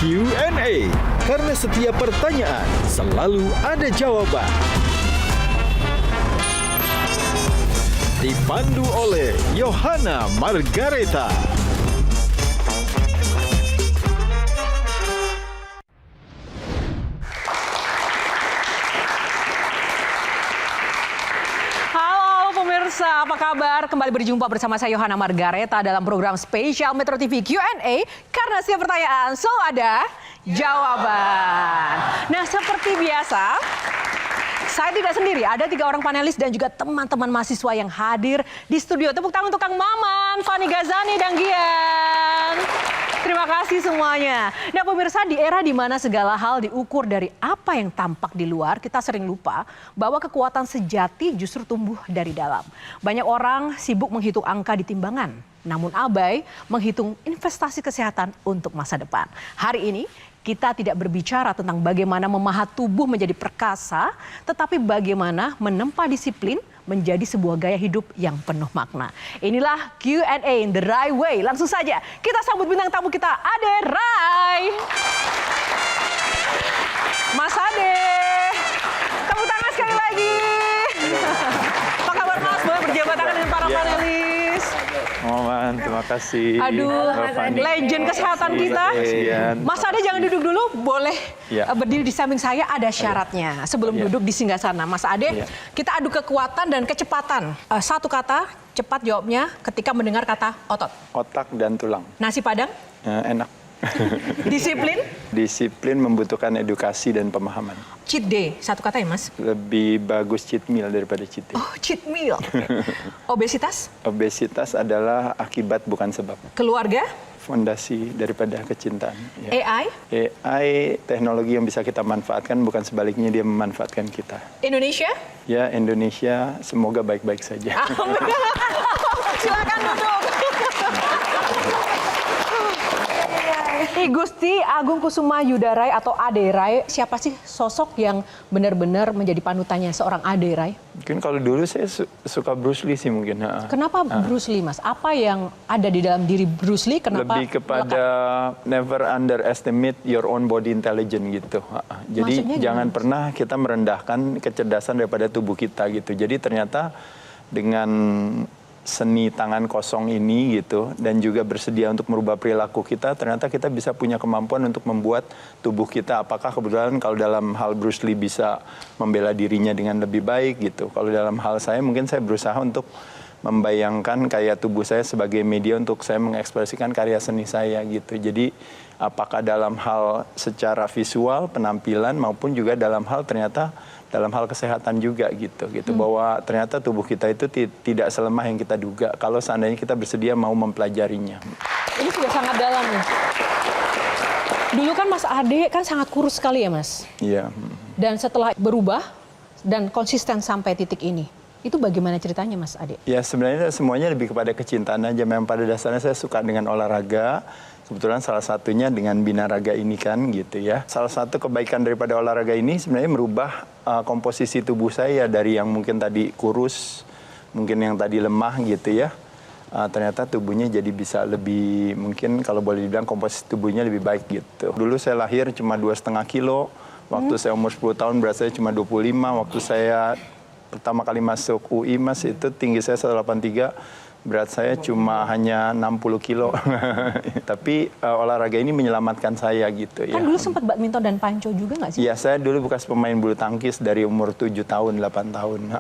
Q&A. Karena setiap pertanyaan selalu ada jawaban. Dipandu oleh Yohana Margareta. Halo pemirsa, apa kabar? Kembali berjumpa bersama saya Yohana Margareta dalam program spesial Metro TV Q&A. Karena setiap pertanyaan selalu ada jawaban. Nah, seperti biasa, saya tidak sendiri, ada 3 orang panelis dan juga teman-teman mahasiswa yang hadir di studio. Tepuk tangan untuk Kang Maman, Fani Gazani, dan Gian. Terima kasih semuanya. Nah pemirsa, di era di mana segala hal diukur dari apa yang tampak di luar, kita sering lupa bahwa kekuatan sejati justru tumbuh dari dalam. Banyak orang sibuk menghitung angka di timbangan, namun abai menghitung investasi kesehatan untuk masa depan. Hari ini kita tidak berbicara tentang bagaimana memahat tubuh menjadi perkasa, tetapi bagaimana menempa disiplin menjadi sebuah gaya hidup yang penuh makna. Inilah Q&A in the right way. Langsung saja kita sambut bintang tamu kita, Ade Rai. Mas Ade, tepuk tangan sekali lagi. Apa kabar Mas? Boleh berjabat tangan dengan para panelis. Maman, terima kasih. Aduh, legend kesehatan kita. Mas Ade jangan duduk dulu, boleh berdiri di samping saya, ada syaratnya. Sebelum duduk di singgasana, Mas Ade, kita adu kekuatan dan kecepatan. Satu kata, cepat jawabnya ketika mendengar kata otot. Otak dan tulang. Nasi Padang? Enak. Disiplin? Disiplin membutuhkan edukasi dan pemahaman. Cheat day, satu kata ya Mas? Lebih bagus cheat meal daripada cheat day. Oh, cheat meal. Obesitas? Obesitas adalah akibat bukan sebab. Keluarga? Fondasi daripada kecintaan. Ya. AI? AI teknologi yang bisa kita manfaatkan, bukan sebaliknya dia memanfaatkan kita. Indonesia? Ya, Indonesia semoga baik-baik saja. Silakan duduk. Gusti Agung Kusuma Yudarai atau Ade Rai, siapa sih sosok yang benar-benar menjadi panutannya seorang Ade Rai? Mungkin kalau dulu saya suka Bruce Lee sih mungkin. Kenapa Bruce Lee Mas? Apa yang ada di dalam diri Bruce Lee? Kenapa? Lebih kepada never underestimate your own body intelligence gitu. Jadi Maksudnya jangan gimana? pernah kita merendahkan kecerdasan daripada tubuh kita gitu. Jadi ternyata dengan seni tangan kosong ini gitu dan juga bersedia untuk merubah perilaku kita, ternyata kita bisa punya kemampuan untuk membuat tubuh kita, apakah kebetulan kalau dalam hal Bruce Lee bisa membela dirinya dengan lebih baik gitu. Kalau dalam hal saya mungkin saya berusaha untuk membayangkan kayak tubuh saya sebagai media untuk saya mengekspresikan karya seni saya gitu. Jadi apakah dalam hal secara visual, penampilan maupun juga dalam hal ternyata dalam hal kesehatan juga gitu bahwa ternyata tubuh kita itu tidak selemah yang kita duga kalau seandainya kita bersedia mau mempelajarinya. Ini sudah sangat dalam nih. Dulu kan Mas Ade kan sangat kurus sekali ya Mas. Iya. Dan setelah berubah dan konsisten sampai titik ini, itu bagaimana ceritanya Mas Ade? Ya sebenarnya semuanya lebih kepada kecintaan aja. Memang pada dasarnya saya suka dengan olahraga. Kebetulan salah satunya dengan binaraga ini kan gitu ya. Salah satu kebaikan daripada olahraga ini sebenarnya merubah komposisi tubuh saya dari yang mungkin tadi kurus, mungkin yang tadi lemah gitu ya. Ternyata tubuhnya jadi bisa lebih, mungkin kalau boleh dibilang komposisi tubuhnya lebih baik gitu. Dulu saya lahir cuma 2,5 kilo, waktu saya umur 10 tahun berat saya cuma 25, waktu saya pertama kali masuk UI Mas itu tinggi saya 183. Berat saya cuma hanya 60 kilo. Tapi olahraga ini menyelamatkan saya gitu ya. Kan dulu sempat badminton dan panco juga nggak sih? Iya, saya dulu bekas pemain bulu tangkis dari umur 7 tahun, 8 tahun.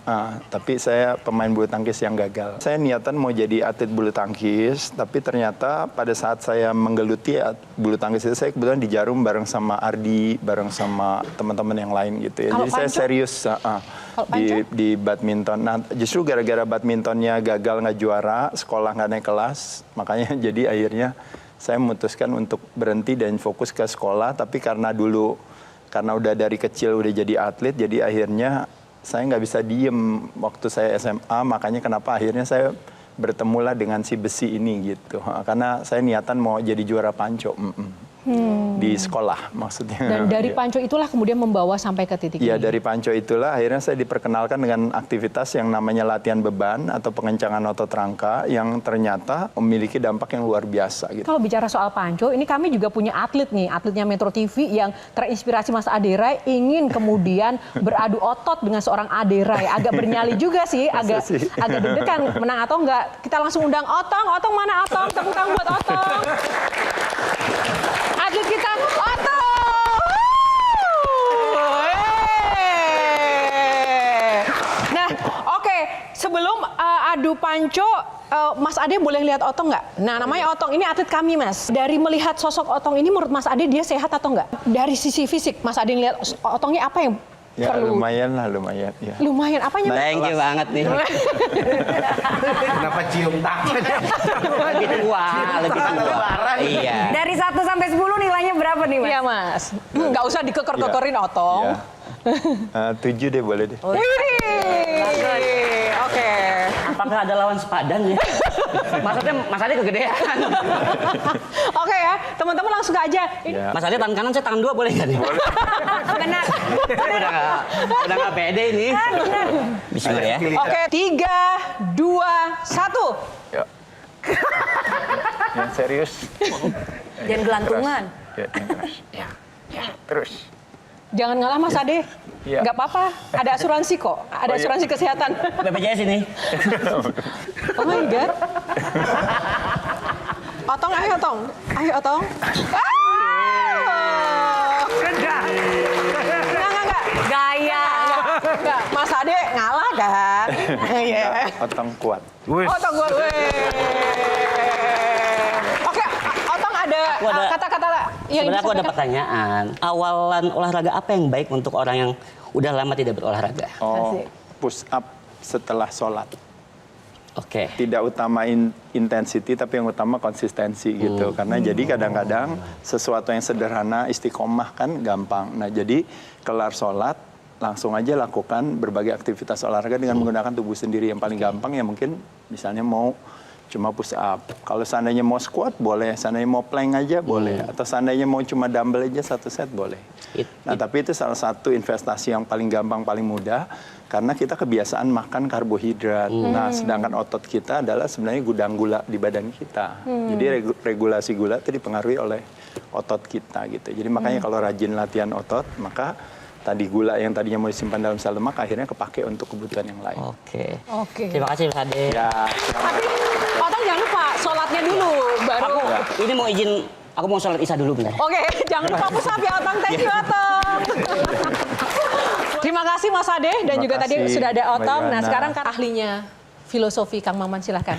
Tapi saya pemain bulu tangkis yang gagal. Saya niatan mau jadi atlet bulu tangkis, tapi ternyata pada saat saya menggeluti bulu tangkis itu, saya kebetulan di Jarum bareng sama Ardi, bareng sama teman-teman yang lain gitu ya. Kalau Jadi saya panco? serius di badminton. Nah, justru gara-gara badmintonnya gagal nggak juara, sekolah nggak naik kelas, makanya jadi akhirnya saya memutuskan untuk berhenti dan fokus ke sekolah. Tapi karena udah dari kecil udah jadi atlet, jadi akhirnya saya nggak bisa diem waktu saya SMA. Makanya kenapa akhirnya saya bertemulah dengan si besi ini gitu. Karena saya niatan mau jadi juara panco. di sekolah maksudnya. Dan dari Panco itulah kemudian membawa sampai ke titik Iya, ini. dari Panco itulah akhirnya saya diperkenalkan dengan aktivitas yang namanya latihan beban atau pengencangan otot rangka yang ternyata memiliki dampak yang luar biasa gitu. Kalau bicara soal Panco, ini kami juga punya atlet nih, atletnya Metro TV yang terinspirasi Mas Ade Rai ingin kemudian beradu otot dengan seorang Ade Rai. Agak bernyali juga sih, agak deg-degan menang atau enggak. Kita langsung undang Otong. Otong mana Otong? Tepuk tangan buat Otong. Atlet kita Otong. Nah, oke. Sebelum adu Panco, Mas Ade boleh lihat Otong nggak? Nah, namanya Otong, ini atlet kami, Mas. Dari melihat sosok Otong ini, menurut Mas Ade dia sehat atau nggak? Dari sisi fisik, Mas Ade ngelihat Otongnya apa yang Ya perlu? lumayan lah, lumayan. Ya. Lumayan, apanya? Thank you banget nih. Kenapa cium tangan? Lebih tua, lebih tua. Iya. Dari 1 sampai 10 nilainya berapa nih, Mas? Iya, Mas. Nggak usah dikeker-kekerin Otong. Ya. 7 deh, boleh deh. Widih. Oke. Apakah ada lawan sepadan ya? Maksudnya Mas Ade kegedean. Oke ya, teman-teman langsung aja. Ini Ya. Mas Ade tangan kanan, saya tangan 2 boleh nggak nih? Benar. Udah nggak pede ini. Bismillah ya. Oke, 3, 2, 1. Ya. Yang serius. Jangan gelantungan. Ya, yang keras. Ya. Terus. Jangan ngalah Mas Ade. Iya. Nggak apa-apa, ada asuransi kok. Ada asuransi kesehatan. BPJS ini. Oh my God. Otong, ayo Otong. Ayo Otong. Enggak. Gaya. Enggak. Mas Ade ngalah kan? Iya. Otong kuat. Otong gue. Oke, Otong ada Aku ada- kata-kata yang Sebenarnya aku ada disampaikan. pertanyaan. Awalan olahraga apa yang baik untuk orang yang udah lama tidak berolahraga? Oh, Asik. push up setelah sholat. Oke. Tidak utama intensity tapi yang utama konsistensi gitu. Karena jadi kadang-kadang sesuatu yang sederhana istiqomah kan gampang. Nah, jadi kelar sholat langsung aja lakukan berbagai aktivitas olahraga dengan menggunakan tubuh sendiri. Yang paling gampang ya mungkin misalnya mau cuma push up. Kalau seandainya mau squat boleh, seandainya mau plank aja boleh, atau seandainya mau cuma dumbbell aja 1 set boleh. Nah, tapi itu salah satu investasi yang paling gampang, paling mudah karena kita kebiasaan makan karbohidrat. Nah, sedangkan otot kita adalah sebenarnya gudang gula di badan kita. Jadi regulasi gula itu dipengaruhi oleh otot kita gitu. Jadi makanya kalau rajin latihan otot, maka tadi gula yang tadinya mau disimpan dalam sel lemak akhirnya kepake untuk kebutuhan yang lain. Oke. Oke. Terima kasih Mas Ade. Ya, Tapi Otong jangan lupa sholatnya dulu, baru. Aku ini mau izin, aku mau sholat isya dulu bentar. Oke, jangan lupa push up ya Otong. Thank you Otong. Terima kasih Mas Ade dan Terima juga tadi kasih, sudah ada Mbak Otong. Nah Ivana. sekarang kan ahlinya filosofi Kang Maman, silahkan.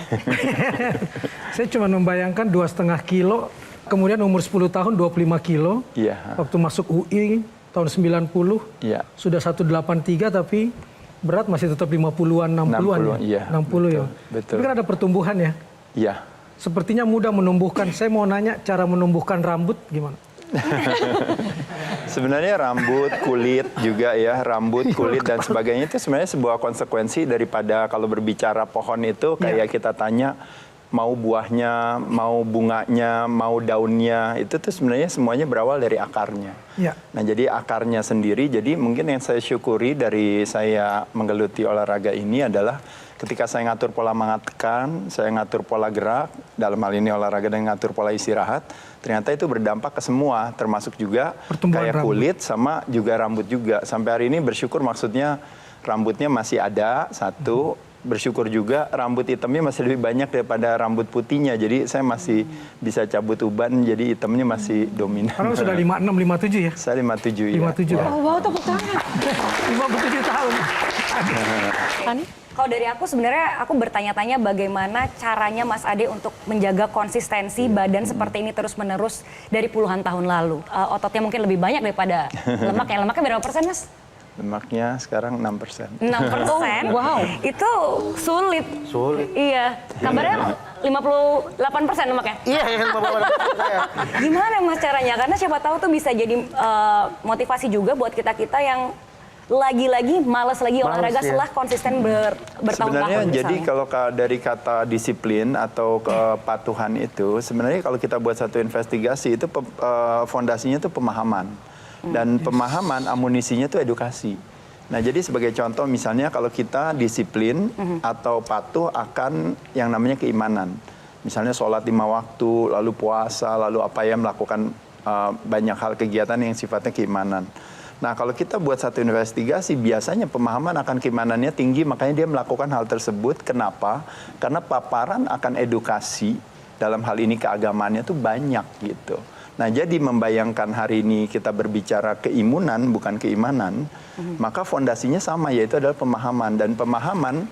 Saya cuma membayangkan 2,5 kilo, kemudian umur 10 tahun 25 kilo. Iya. Waktu masuk UI tahun 90, Iya. sudah 183 tapi berat masih tetap 50-an, 60-an. 60, iya. 60 ya. Betul. Tapi kan ada pertumbuhan ya. Iya. Sepertinya mudah menumbuhkan. Saya mau nanya cara menumbuhkan rambut gimana? Sebenarnya rambut, kulit juga ya, rambut, kulit dan sebagainya itu sebenarnya sebuah konsekuensi daripada kalau berbicara pohon itu kayak kita tanya mau buahnya, mau bunganya, mau daunnya, itu tuh sebenarnya semuanya berawal dari akarnya. Ya. Nah, jadi akarnya sendiri, jadi mungkin yang saya syukuri dari saya menggeluti olahraga ini adalah ketika saya ngatur pola makan, saya ngatur pola gerak, dalam hal ini olahraga dan ngatur pola istirahat, ternyata itu berdampak ke semua, termasuk juga Pertumbuhan kayak rambut. kulit sama juga rambut juga. Sampai hari ini bersyukur maksudnya rambutnya masih ada, satu. Bersyukur juga rambut hitamnya masih lebih banyak daripada rambut putihnya. Jadi saya masih bisa cabut uban, jadi hitamnya masih dominan. Karena sudah 56, 57 ya? Saya 57 ya. 57. Oh wow, tepuk tangan. 57 tahun. Fani? Kalau dari aku sebenarnya aku bertanya-tanya bagaimana caranya Mas Ade untuk menjaga konsistensi badan seperti ini terus-menerus dari puluhan tahun lalu. Ototnya mungkin lebih banyak daripada lemaknya. Lemaknya berapa persen, Mas? Lemaknya sekarang 6%. 6%. Wow. Itu sulit. Sulit. Iya. Kabarnya 58% lemaknya. Iya, saya. Gimana Mas caranya? Karena siapa tahu tuh bisa jadi motivasi juga buat kita-kita yang lagi-lagi malas lagi olahraga ya. setelah konsisten bertahun-tahun Sebenarnya jadi misalnya? kalau dari kata disiplin atau kepatuhan itu, sebenarnya kalau kita buat satu investigasi itu fondasinya itu pemahaman. Dan pemahaman amunisinya itu edukasi. Nah jadi sebagai contoh misalnya kalau kita disiplin atau patuh akan yang namanya keimanan. Misalnya sholat 5 waktu, lalu puasa, lalu apa ya melakukan banyak hal kegiatan yang sifatnya keimanan. Nah kalau kita buat satu investigasi, biasanya pemahaman akan keimanannya tinggi, makanya dia melakukan hal tersebut. Kenapa? Karena paparan akan edukasi dalam hal ini keagamaannya tuh banyak gitu. Nah jadi membayangkan hari ini kita berbicara keimunan bukan keimanan, maka fondasinya sama, yaitu adalah pemahaman. Dan pemahaman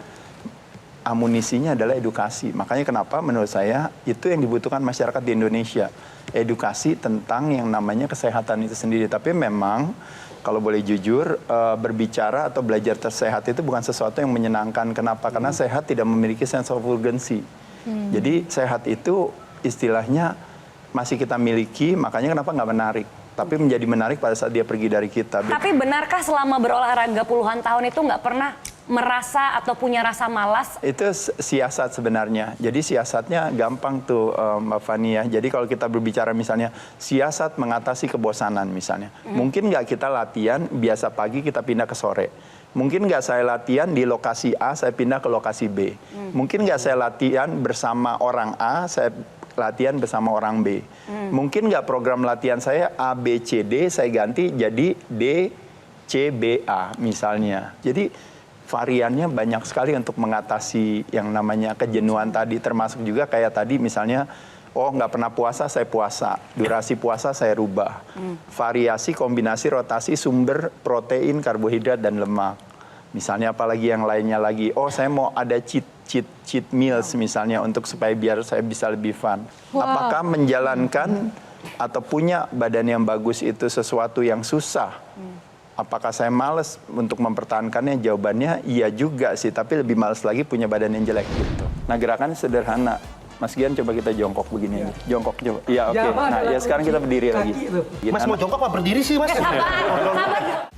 amunisinya adalah edukasi. Makanya kenapa menurut saya itu yang dibutuhkan masyarakat di Indonesia. Edukasi tentang yang namanya kesehatan itu sendiri. Tapi memang kalau boleh jujur, berbicara atau belajar tersehat itu bukan sesuatu yang menyenangkan. Kenapa? Karena sehat tidak memiliki sense of urgency. Jadi sehat itu istilahnya masih kita miliki, makanya kenapa nggak menarik. Tapi menjadi menarik pada saat dia pergi dari kita. Tapi benarkah selama berolahraga puluhan tahun itu nggak pernah merasa atau punya rasa malas? Itu siasat sebenarnya. Jadi siasatnya gampang tuh Mbak Fani ya. Jadi kalau kita berbicara misalnya siasat mengatasi kebosanan misalnya. Mungkin nggak kita latihan biasa pagi kita pindah ke sore. Mungkin nggak saya latihan di lokasi A, saya pindah ke lokasi B. Mungkin nggak saya latihan bersama orang A, saya latihan bersama orang B. Mungkin nggak program latihan saya A, B, C, D, saya ganti jadi D, C, B, A misalnya. Jadi variannya banyak sekali untuk mengatasi yang namanya kejenuhan tadi, termasuk juga kayak tadi misalnya, oh nggak pernah puasa, saya puasa, durasi puasa saya rubah, variasi kombinasi rotasi sumber protein, karbohidrat dan lemak, misalnya apalagi yang lainnya lagi, oh saya mau ada cheat meals misalnya untuk supaya biar saya bisa lebih fun. Apakah menjalankan atau punya badan yang bagus itu sesuatu yang susah? Apakah saya malas untuk mempertahankannya? Jawabannya iya juga sih, tapi lebih malas lagi punya badan yang jelek gitu. Nah gerakannya sederhana. Mas Gian coba kita jongkok begini. Jongkok coba. Iya oke. Nah ya sekarang kita berdiri lagi. Mas mau jongkok apa berdiri sih Mas? Sabar.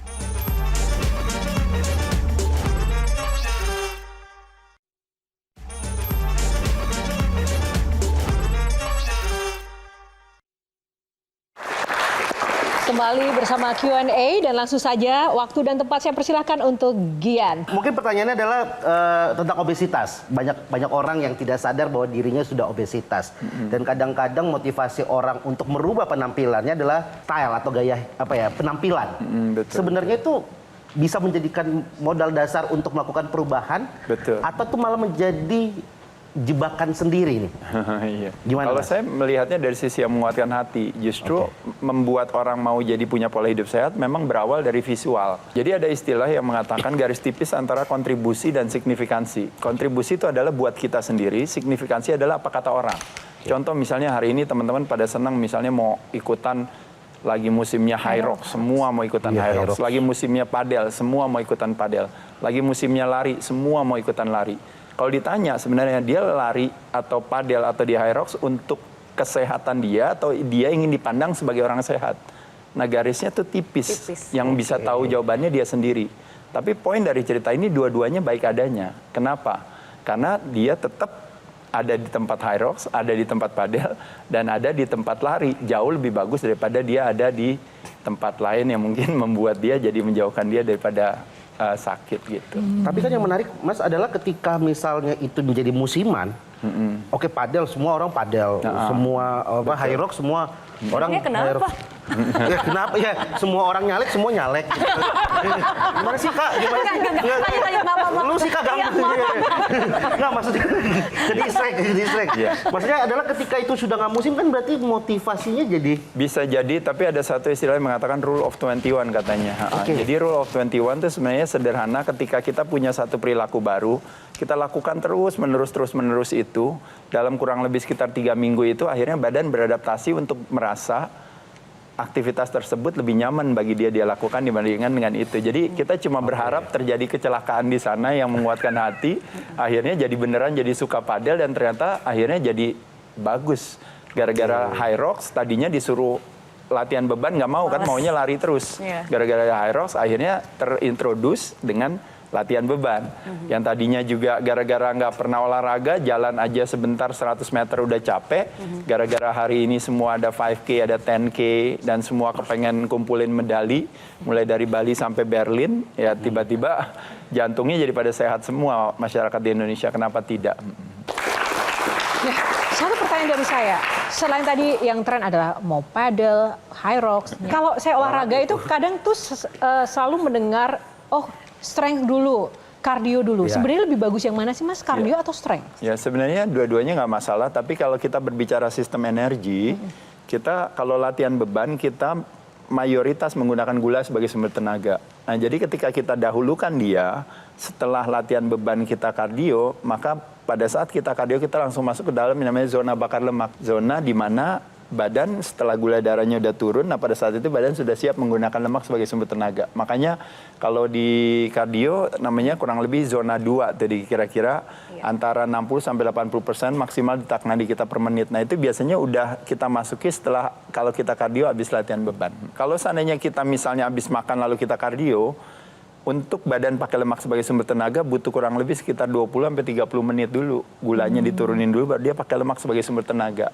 Kembali bersama Q&A dan langsung saja waktu dan tempat saya persilahkan untuk Gian. Mungkin pertanyaannya adalah tentang obesitas. Banyak orang yang tidak sadar bahwa dirinya sudah obesitas. Dan kadang-kadang motivasi orang untuk merubah penampilannya adalah style atau gaya penampilan. Betul. Sebenarnya itu bisa menjadikan modal dasar untuk melakukan perubahan. Betul. Atau itu malah menjadi jebakan sendiri nih. Iya. Gimana, Kalau Mas? saya melihatnya dari sisi yang menguatkan hati, justru membuat orang mau jadi punya pola hidup sehat memang berawal dari visual. Jadi ada istilah yang mengatakan garis tipis antara kontribusi dan signifikansi. Kontribusi itu adalah buat kita sendiri, signifikansi adalah apa kata orang. Contoh misalnya hari ini teman-teman pada senang misalnya mau ikutan lagi musimnya high rock, semua mau ikutan high rock. Lagi musimnya padel, semua mau ikutan padel. Lagi musimnya lari, semua mau ikutan lari. Kalau ditanya sebenarnya dia lari atau padel atau di high rocks untuk kesehatan dia atau dia ingin dipandang sebagai orang sehat. Nah garisnya tuh tipis. Yang bisa tahu jawabannya dia sendiri. Tapi poin dari cerita ini dua-duanya baik adanya. Kenapa? Karena dia tetap ada di tempat high rocks, ada di tempat padel, dan ada di tempat lari. Jauh lebih bagus daripada dia ada di tempat lain yang mungkin membuat dia jadi menjauhkan dia daripada sakit gitu. Tapi kan yang menarik Mas adalah ketika misalnya itu menjadi musiman, oke padel semua orang padel, semua high rock semua orang kenapa? Ya kenapa ya semua orang nyalek semua nyalek. Gimana sih Kak? Lu sih Kak nggak maksudnya distract. Maksudnya adalah ketika itu sudah nggak musim kan berarti motivasinya jadi bisa jadi, tapi ada satu istilah yang mengatakan rule of 21 katanya. Jadi rule of 21 itu sebenarnya sederhana, ketika kita punya satu perilaku baru, kita lakukan terus menerus itu dalam kurang lebih sekitar 3 minggu itu akhirnya badan beradaptasi untuk merasa aktivitas tersebut lebih nyaman bagi dia lakukan dibandingkan dengan itu. Jadi kita cuma berharap terjadi kecelakaan di sana yang menguatkan hati, akhirnya jadi beneran jadi suka padel dan ternyata akhirnya jadi bagus. Gara-gara high rocks tadinya disuruh latihan beban nggak mau kan, maunya lari terus. Gara-gara Hyrox akhirnya terintroduce dengan latihan beban. Yang tadinya juga gara-gara nggak pernah olahraga, jalan aja sebentar 100 meter udah capek. Gara-gara hari ini semua ada 5K, ada 10K, dan semua kepengen kumpulin medali. Mulai dari Bali sampai Berlin, ya tiba-tiba jantungnya jadi pada sehat semua masyarakat di Indonesia. Kenapa tidak? Nah, satu pertanyaan dari saya. Selain tadi yang tren adalah mau paddle, Hyrox. Kalau saya olahraga itu kadang tuh selalu mendengar, strength dulu, kardio dulu. Sebenarnya lebih bagus yang mana sih Mas, kardio atau strength? Ya sebenarnya dua-duanya nggak masalah, tapi kalau kita berbicara sistem energi, kita kalau latihan beban kita mayoritas menggunakan gula sebagai sumber tenaga. Nah jadi ketika kita dahulukan dia, setelah latihan beban kita kardio, maka pada saat kita kardio kita langsung masuk ke dalam yang namanya zona bakar lemak. Zona di mana badan setelah gula darahnya udah turun, nah pada saat itu badan sudah siap menggunakan lemak sebagai sumber tenaga. Makanya kalau di kardio namanya kurang lebih zona 2, jadi kira-kira antara 60-80% maksimal detak nadi kita per menit. Nah itu biasanya udah kita masuki setelah kalau kita kardio habis latihan beban. Kalau seandainya kita misalnya habis makan lalu kita kardio, untuk badan pakai lemak sebagai sumber tenaga butuh kurang lebih sekitar 20-30 menit dulu. Gulanya diturunin dulu baru dia pakai lemak sebagai sumber tenaga.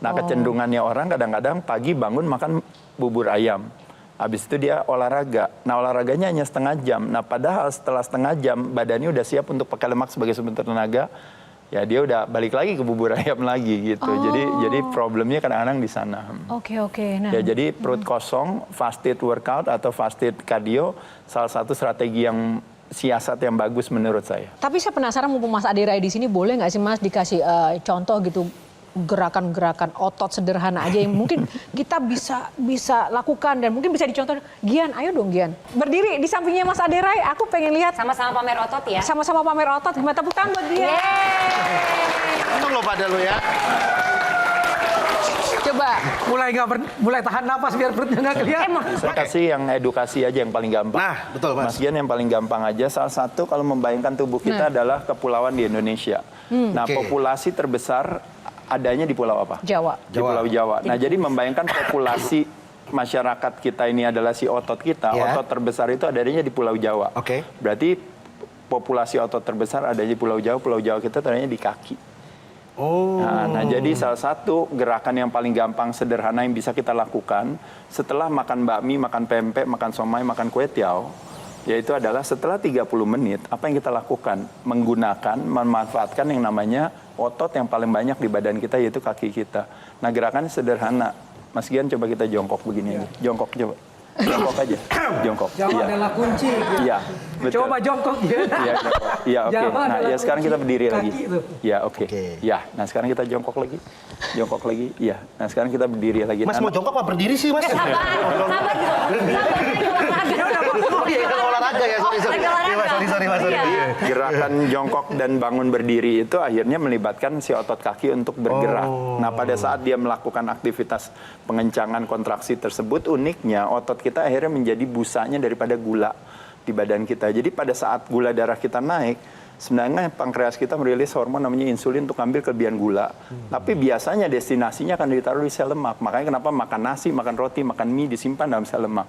Nah kecenderungannya orang kadang-kadang pagi bangun makan bubur ayam. Habis itu dia olahraga. Nah olahraganya hanya setengah jam. Nah padahal setelah setengah jam badannya udah siap untuk pakai lemak sebagai sumber tenaga. Ya dia udah balik lagi ke bubur ayam lagi gitu. Jadi problemnya kadang-kadang di sana. Oke. Nah. Ya jadi perut kosong, fasted workout atau fasted cardio salah satu strategi yang siasat yang bagus menurut saya. Tapi saya penasaran mumpung Mas Ade Rai di sini, boleh nggak sih Mas dikasih contoh gitu gerakan-gerakan otot sederhana aja yang mungkin kita bisa lakukan dan mungkin bisa dicontoh. Gian, ayo dong Gian. Berdiri di sampingnya Mas Ade Rai, aku pengen lihat. Sama-sama pamer otot ya. Sama-sama pamer otot. Gimana, tepuk tangan buat dia. Untung lo pada lo ya. Coba. Mulai tahan napas biar perutnya nggak kelihatan. Saya kasih yang edukasi aja yang paling gampang. Nah, betul Mas. Mas Gian yang paling gampang aja. Salah satu kalau membayangkan tubuh kita adalah kepulauan di Indonesia. Nah populasi terbesar adanya di pulau apa? Jawa. Di Pulau Jawa. Nah jadi membayangkan populasi masyarakat kita ini adalah si otot kita. Otot terbesar itu adanya di Pulau Jawa. Berarti populasi otot terbesar adanya di Pulau Jawa. Pulau Jawa kita adanya di kaki. Nah jadi salah satu gerakan yang paling gampang sederhana yang bisa kita lakukan setelah makan bakmi, makan pempek, makan somai, makan kue tiaw, yaitu adalah setelah 30 menit apa yang kita lakukan? Memanfaatkan yang namanya otot yang paling banyak di badan kita yaitu kaki kita. Nah gerakannya sederhana. Mas Gian coba kita jongkok begini aja. Jongkok coba. Jongkok aja. Jongkok. Jawa adalah kunci. Iya, betul. Coba jongkok ya. Iya, oke. Nah, ya sekarang kita berdiri lagi. Ya, oke. Oke. Ya, nah sekarang kita jongkok lagi. Jongkok lagi. Iya. Nah, sekarang kita berdiri lagi. Mas mau jongkok apa berdiri sih, Mas? Sabar Olahraga ya, sorry Mas. Gerakan jongkok dan bangun berdiri itu akhirnya melibatkan si otot kaki untuk bergerak. Nah, pada saat dia melakukan aktivitas pengencangan kontraksi tersebut, uniknya otot kita akhirnya menjadi busanya daripada gula di badan kita. Jadi pada saat gula darah kita naik, sebenarnya pankreas kita merilis hormon namanya insulin untuk ambil kelebihan gula. Tapi biasanya destinasinya akan ditaruh di sel lemak. Makanya kenapa makan nasi, makan roti, makan mie disimpan dalam sel lemak.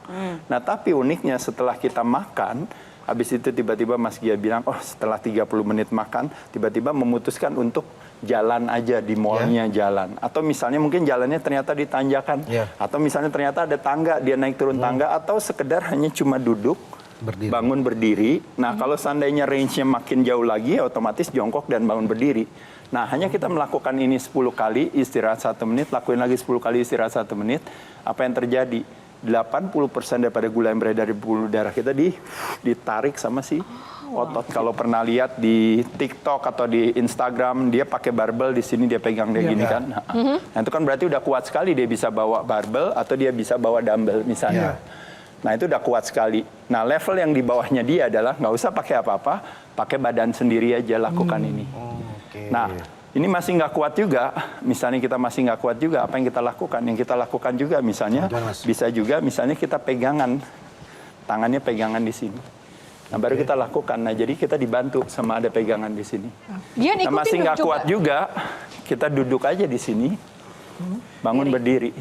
Nah tapi uniknya setelah kita makan, habis itu tiba-tiba Mas Gia bilang, setelah 30 menit makan, tiba-tiba memutuskan untuk jalan aja di mallnya jalan. Atau misalnya mungkin jalannya ternyata di tanjakan. Atau misalnya ternyata ada tangga, dia naik turun tangga. Atau sekedar hanya cuma duduk, bangun berdiri. Nah kalau seandainya range-nya makin jauh lagi, otomatis jongkok dan bangun berdiri. Nah hanya kita melakukan ini 10 kali, istirahat 1 menit, lakuin lagi 10 kali, istirahat 1 menit. Apa yang terjadi? 80% daripada gula yang beredar di pembuluh darah kita ditarik sama si otot. Kalau pernah lihat di TikTok atau di Instagram, dia pakai barbel di sini dia pegang dia gini kan. Nah itu kan berarti udah kuat sekali dia bisa bawa barbel atau dia bisa bawa dumbbell misalnya. Nah itu udah kuat sekali. Nah level yang di bawahnya dia adalah nggak usah pakai apa-apa, pakai badan sendiri aja lakukan ini. Nah ini masih nggak kuat juga, misalnya kita masih nggak kuat juga, apa yang kita lakukan? Yang kita lakukan juga misalnya, bisa juga misalnya kita pegangan, tangannya pegangan di sini. Nah baru kita lakukan, nah jadi kita dibantu sama ada pegangan di sini. Nah, masih nggak kuat juga, kita duduk aja di sini, bangun berdiri.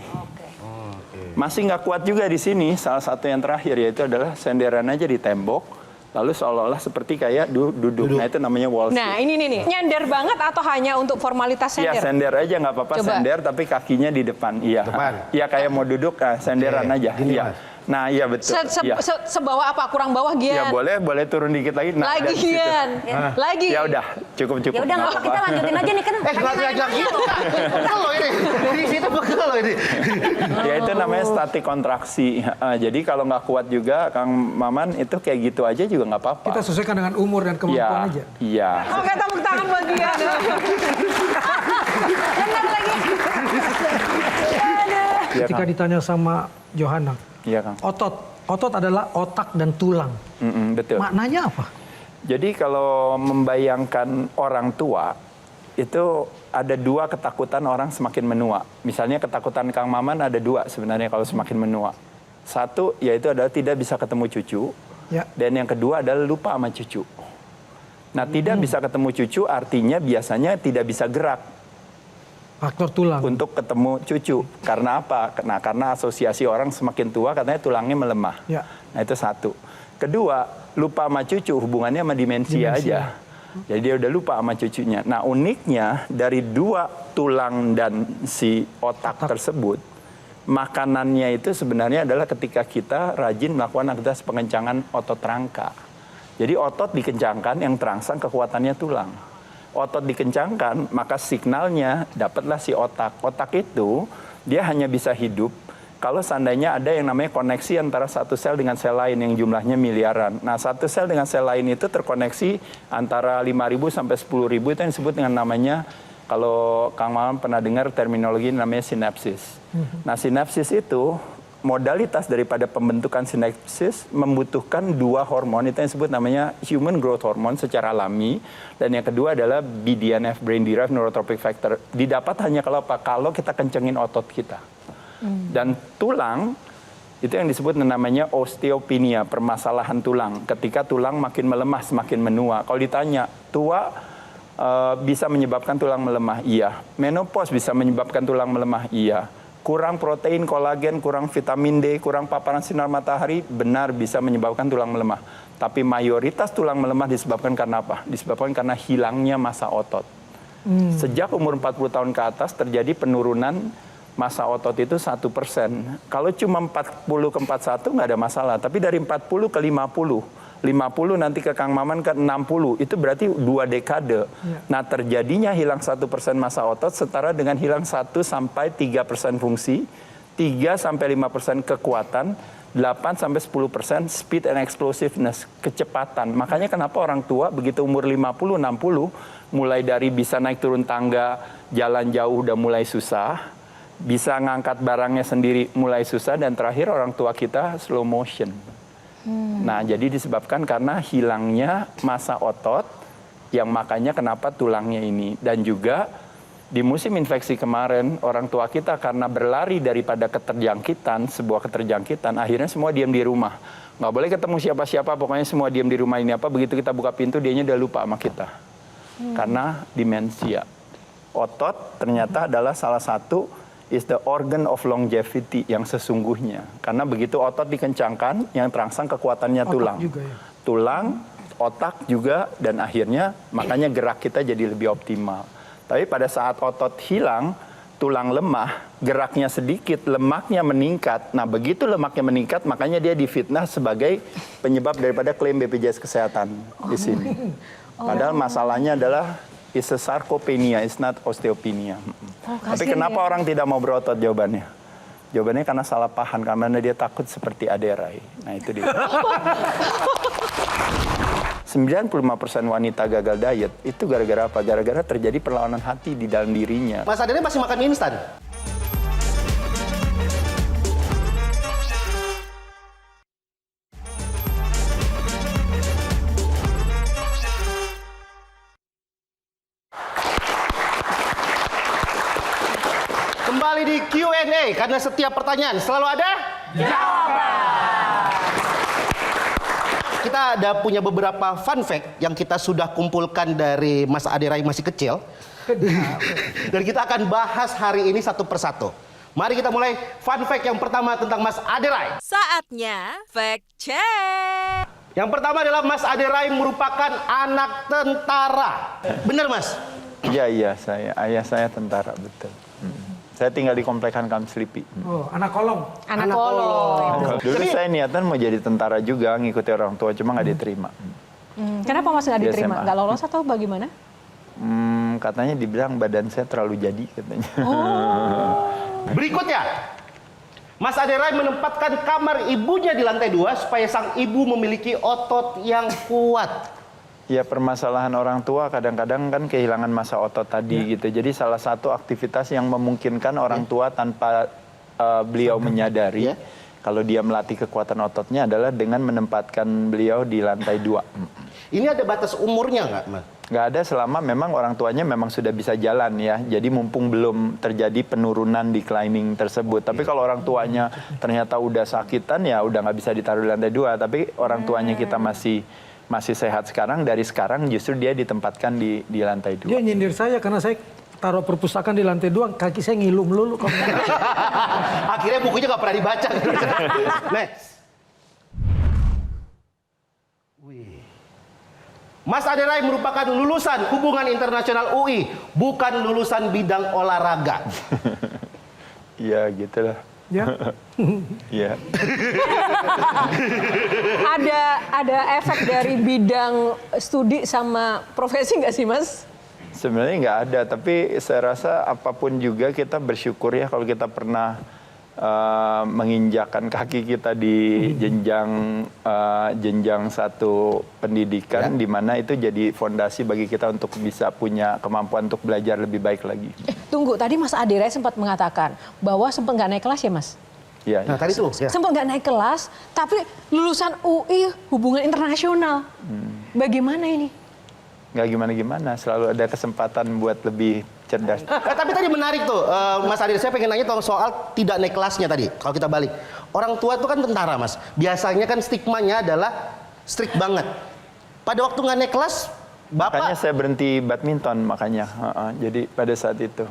Masih nggak kuat juga di sini. Salah satu yang terakhir yaitu adalah senderan aja di tembok, lalu seolah-olah seperti kayak duduk. Nah itu namanya wall sit. Nah ini nih, nyender banget atau hanya untuk formalitas Iya sender? sender aja nggak apa-apa, Coba. sender tapi kakinya di depan. Iya. Depan. Iya kayak mau duduk, senderan Oke, aja. gini, Iya. Mas. Nah iya betul. Iya. Sebawah apa? Kurang bawah Ya Gian? boleh turun dikit lagi. Nah, Lagi dari situ. Gian? Lagi? Ya udah, cukup. Ya udah nggak apa, kita lanjutin aja nih kan. Nggak gitu. Pegel loh ini. Di situ pegel loh ini. Ya itu namanya statik kontraksi. Jadi kalau nggak kuat juga, Kang Maman itu kayak gitu aja juga nggak apa-apa. Kita sesuaikan dengan umur dan kemampuan aja. Iya. Oke, tepuk tangan buat Gian. Benar lagi. Iya, Ketika Kang. ditanya sama Johanna, Iya, Kang. otot adalah otak dan tulang. Betul. Maknanya apa? Jadi kalau membayangkan orang tua, itu ada dua ketakutan orang semakin menua. Misalnya ketakutan Kang Maman ada dua sebenarnya kalau semakin menua. Satu yaitu adalah tidak bisa ketemu cucu. Ya. Dan yang kedua adalah lupa sama cucu. Nah tidak bisa ketemu cucu artinya biasanya tidak bisa gerak Faktor tulang. untuk ketemu cucu. Karena apa? Nah, karena asosiasi orang semakin tua katanya tulangnya melemah. Ya. Nah itu satu. Kedua, lupa sama cucu hubungannya sama demensia aja. Jadi dia udah lupa sama cucunya. Nah uniknya dari dua tulang dan si otak tersebut, makanannya itu sebenarnya adalah ketika kita rajin melakukan aktivitas pengencangan otot rangka. Jadi otot dikencangkan, yang terangsang kekuatannya tulang. Otot dikencangkan, maka signalnya dapatlah si otak. Otak itu dia hanya bisa hidup kalau seandainya ada yang namanya koneksi antara satu sel dengan sel lain yang jumlahnya miliaran. Nah, satu sel dengan sel lain itu terkoneksi antara 5.000 sampai 10.000 itu yang disebut dengan namanya, kalau Kang Maman pernah dengar terminologi namanya sinapsis. Nah, sinapsis itu modalitas daripada pembentukan sinapsis membutuhkan dua hormon, itu yang disebut namanya human growth hormone secara alami, dan yang kedua adalah BDNF, brain derived neurotrophic factor. Didapat hanya kalau apa? Kalau kita kencengin otot kita. Dan tulang itu yang disebut namanya osteopenia, permasalahan tulang. Ketika tulang makin melemah, semakin menua. Kalau ditanya, tua bisa menyebabkan tulang melemah? Iya. Menopause bisa menyebabkan tulang melemah? Iya. Kurang protein, kolagen, kurang vitamin D, kurang paparan sinar matahari, benar bisa menyebabkan tulang melemah. Tapi mayoritas tulang melemah disebabkan karena apa? Disebabkan karena hilangnya massa otot. Sejak umur 40 tahun ke atas terjadi penurunan massa otot itu 1%. Kalau cuma 40 ke 41 nggak ada masalah. Tapi dari 40 ke 50, 50 nanti ke Kang Maman ke 60, itu berarti 2 dekade. Nah terjadinya hilang 1% massa otot setara dengan hilang 1-3% fungsi, 3-5% kekuatan, 8-10% speed and explosiveness, kecepatan. Makanya kenapa orang tua begitu umur 50-60, mulai dari bisa naik turun tangga, jalan jauh udah mulai susah, bisa ngangkat barangnya sendiri mulai susah, dan terakhir orang tua kita slow motion. Nah, jadi disebabkan karena hilangnya massa otot, yang makanya kenapa tulangnya ini. Dan juga di musim infeksi kemarin, orang tua kita karena berlari daripada keterjangkitan, sebuah keterjangkitan, akhirnya semua diam di rumah. Nggak boleh ketemu siapa-siapa, pokoknya semua diam di rumah. Ini apa, begitu kita buka pintu, dianya udah lupa sama kita. Karena demensia. Otot ternyata adalah salah satu is the organ of longevity yang sesungguhnya. Karena begitu otot dikencangkan, yang terangsang kekuatannya tulang. Juga, ya. Tulang, otak juga, dan akhirnya makanya gerak kita jadi lebih optimal. Tapi pada saat otot hilang, tulang lemah, geraknya sedikit, lemaknya meningkat. Nah begitu lemaknya meningkat, makanya dia difitnah sebagai penyebab daripada klaim BPJS Kesehatan di sini. Padahal masalahnya adalah is a sarcopenia, is not osteopenia. Tapi kenapa orang tidak mau berotot jawabannya? Jawabannya karena salah paham, karena dia takut seperti Aderai. Nah itu dia. 95% wanita gagal diet itu gara-gara apa? Gara-gara terjadi perlawanan hati di dalam dirinya. Mas Aderai masih makan mie instan? Kembali di Q&A, karena setiap pertanyaan selalu ada jawaban. Kita ada punya beberapa fun fact yang kita sudah kumpulkan dari Mas Aderai masih kecil. Dan kita akan bahas hari ini satu persatu. Mari kita mulai fun fact yang pertama tentang Mas Aderai. Saatnya fact check. Yang pertama adalah Mas Aderai merupakan anak tentara. Benar Mas? Iya, ayah saya tentara, betul. Saya tinggal di komplek Hankam Selipi. Oh, anak kolong. Anak kolong. Dulu saya niatan mau jadi tentara juga, ngikuti orang tua, cuma nggak diterima. Kenapa Mas nggak Di diterima? SMA. Nggak lolos atau bagaimana? Katanya dibilang badan saya terlalu jadi, katanya. Berikutnya, Mas Aderai menempatkan kamar ibunya di lantai 2 supaya sang ibu memiliki otot yang kuat. Ya, permasalahan orang tua kadang-kadang kan kehilangan masa otot tadi gitu. Jadi salah satu aktivitas yang memungkinkan orang tua tanpa beliau menyadari kalau dia melatih kekuatan ototnya adalah dengan menempatkan beliau di lantai 2. Ini ada batas umurnya nggak, Mas? Nggak ada, selama memang orang tuanya memang sudah bisa jalan ya. Jadi mumpung belum terjadi penurunan declining tersebut. Tapi kalau orang tuanya ternyata udah sakitan ya udah nggak bisa ditaruh di lantai 2. Tapi orang tuanya kita masih sehat sekarang, dari sekarang justru dia ditempatkan di lantai 2. Dia nyindir saya karena saya taruh perpustakaan di lantai 2, kaki saya ngilu melulu. Akhirnya bukunya nggak pernah dibaca. Next. Mas Aderai merupakan lulusan Hubungan Internasional UI, bukan lulusan bidang olahraga. Iya, gitulah. Ya. Iya. Ada efek dari bidang studi sama profesi nggak sih Mas? Sebenarnya nggak ada, tapi saya rasa apapun juga kita bersyukur ya kalau kita pernah menginjakkan kaki kita di jenjang satu pendidikan, di mana itu jadi fondasi bagi kita untuk bisa punya kemampuan untuk belajar lebih baik lagi. Tunggu, tadi Mas Aderai sempat mengatakan bahwa sempat nggak naik kelas ya Mas? Iya. Nah, tadi tuh. Ya. Sempat nggak naik kelas, tapi lulusan UI Hubungan Internasional. Bagaimana ini? Nggak gimana-gimana, selalu ada kesempatan buat lebih cerdas. Tapi tadi menarik tuh, Mas Aderai, saya pengen nanya soal tidak naik kelasnya tadi. Kalau kita balik, orang tua itu kan tentara, Mas. Biasanya kan stigmanya adalah strict banget. Pada waktu nggak naik kelas, Bapak... Makanya saya berhenti badminton, makanya. Jadi pada saat itu.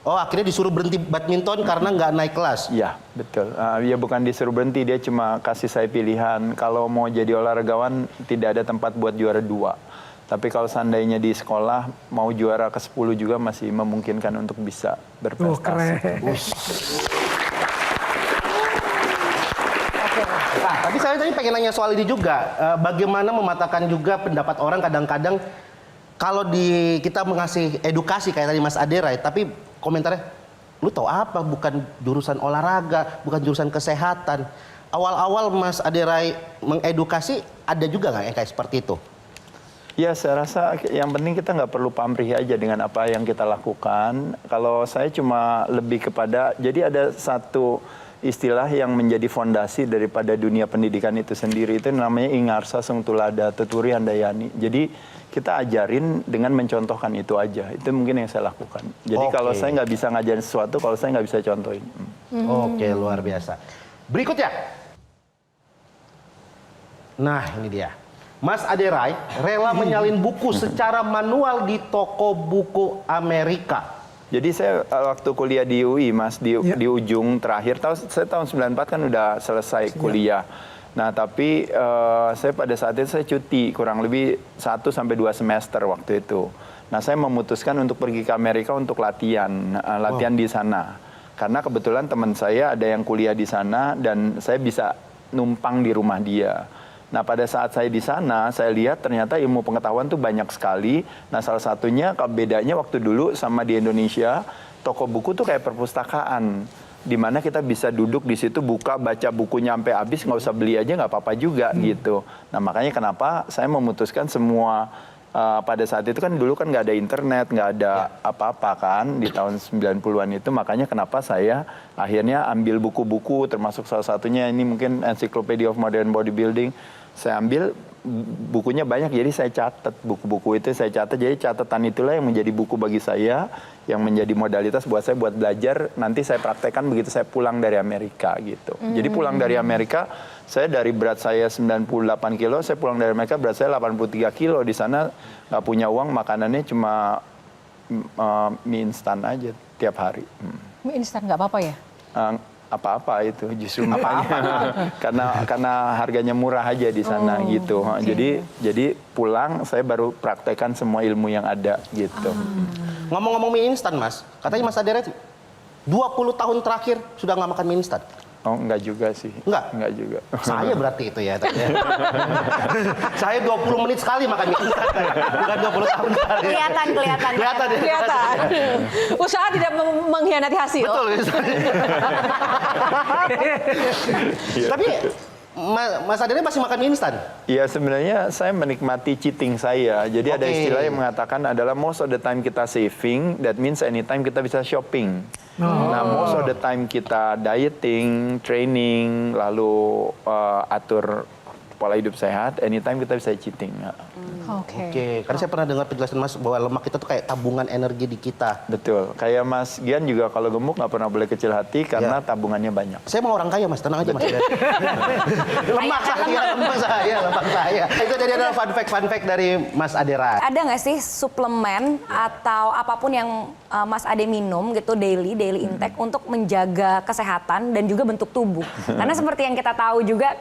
Oh, akhirnya disuruh berhenti badminton karena nggak naik kelas? Ya, betul. Ya bukan disuruh berhenti, dia cuma kasih saya pilihan. Kalau mau jadi olahragawan, tidak ada tempat buat juara 2. Tapi kalau seandainya di sekolah mau juara ke-10 juga masih memungkinkan untuk bisa berprestasi. Oh, keren. Nah, tapi saya tadi pengen nanya soal ini juga. Bagaimana mematahkan juga pendapat orang kadang-kadang kalau kita mengasih edukasi kayak tadi Mas Aderai, tapi komentarnya, lu tahu apa? Bukan jurusan olahraga, bukan jurusan kesehatan. Awal-awal Mas Aderai mengedukasi, ada juga nggak yang kayak seperti itu? Ya, saya rasa yang penting kita nggak perlu pamrih aja dengan apa yang kita lakukan. Kalau saya cuma lebih kepada, jadi ada satu istilah yang menjadi fondasi daripada dunia pendidikan itu sendiri, itu namanya Ingarsa Sungtulada Tuturi Handayani. Jadi kita ajarin dengan mencontohkan itu aja. Itu mungkin yang saya lakukan. Jadi kalau saya nggak bisa ngajarin sesuatu, kalau saya nggak bisa contohin. Oke, luar biasa. Berikutnya. Nah, ini dia. Mas Aderai rela menyalin buku secara manual di toko buku Amerika. Jadi saya waktu kuliah di UI, Mas, di ujung terakhir, saya tahun 94 kan udah selesai kuliah. Nah, tapi saya pada saat itu saya cuti kurang lebih 1 sampai 2 semester waktu itu. Nah, saya memutuskan untuk pergi ke Amerika untuk latihan di sana. Karena kebetulan teman saya ada yang kuliah di sana dan saya bisa numpang di rumah dia. Nah, pada saat saya di sana, saya lihat ternyata ilmu pengetahuan tuh banyak sekali. Nah, salah satunya bedanya waktu dulu sama di Indonesia, toko buku tuh kayak perpustakaan. Di mana kita bisa duduk di situ, buka, baca bukunya sampai habis, nggak usah beli aja, nggak apa-apa juga gitu. Nah, makanya kenapa saya memutuskan semua, pada saat itu kan dulu kan nggak ada internet, nggak ada apa-apa kan di tahun 90-an itu. Makanya kenapa saya akhirnya ambil buku-buku, termasuk salah satunya ini mungkin Encyclopedia of Modern Bodybuilding. Saya ambil bukunya banyak, jadi saya catat buku-buku itu, saya catat. Jadi catatan itulah yang menjadi buku bagi saya, yang menjadi modalitas buat saya buat belajar. Nanti saya praktekkan begitu saya pulang dari Amerika gitu. Jadi pulang dari Amerika, saya dari berat saya 98 kilo, saya pulang dari Amerika berat saya 83 kilo. Di sana nggak punya uang, makanannya cuma mie instan aja tiap hari. Mie instan nggak apa-apa ya? apa-apa itu justru makanya karena harganya murah aja di sana gitu. Jadi pulang saya baru praktekkan semua ilmu yang ada gitu. Ngomong-ngomong mie instan, Mas, katanya Mas Aderet 20 tahun terakhir sudah nggak makan mie instan. Oh, enggak juga sih. Enggak juga. Saya berarti itu ya. Saya 20 menit sekali makan mie instan. Bukan 20 tahun sekali. Kelihatan. Usaha tidak mengkhianati hasil. Betul. Tapi Mas Adere masih makan mie instan? Ya sebenarnya saya menikmati cheating saya. Jadi ada istilah yang mengatakan adalah most of the time kita saving, that means anytime kita bisa shopping. Nah, most of the time kita dieting, training, lalu atur pola hidup sehat, anytime kita bisa cheating. Oke, karena saya pernah dengar penjelasan Mas bahwa lemak itu tuh kayak tabungan energi di kita. Betul, kayak Mas Gian juga kalau gemuk nggak pernah boleh kecil hati karena tabungannya banyak. Saya mau orang kaya Mas, tenang aja Mas. lemak saya. Itu jadi adalah fun fact dari Mas Adera. Ada nggak sih suplemen atau apapun yang Mas Ade minum gitu daily intake untuk menjaga kesehatan dan juga bentuk tubuh? Karena seperti yang kita tahu juga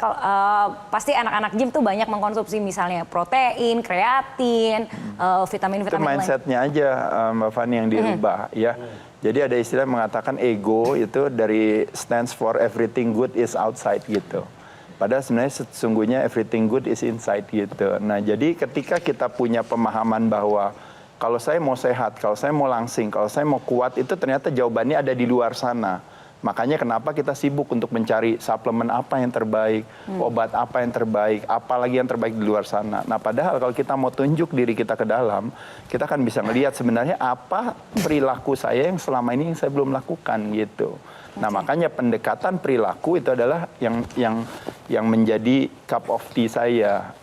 pasti anak-anak gym tuh banyak mengkonsumsi misalnya protein, kreatin, vitamin-vitamin itu mindsetnya aja Mbak Fani yang dirubah ya. Jadi ada istilah mengatakan ego itu dari stands for everything good is outside gitu. Padahal sebenarnya sesungguhnya everything good is inside gitu. Nah jadi ketika kita punya pemahaman bahwa kalau saya mau sehat, kalau saya mau langsing, kalau saya mau kuat itu ternyata jawabannya ada di luar sana. Makanya kenapa kita sibuk untuk mencari suplemen apa yang terbaik, obat apa yang terbaik, apalagi yang terbaik di luar sana. Nah padahal kalau kita mau tunjuk diri kita ke dalam, kita kan bisa melihat sebenarnya apa perilaku saya yang selama ini yang saya belum lakukan gitu. Nah makanya pendekatan perilaku itu adalah yang menjadi cup of tea saya.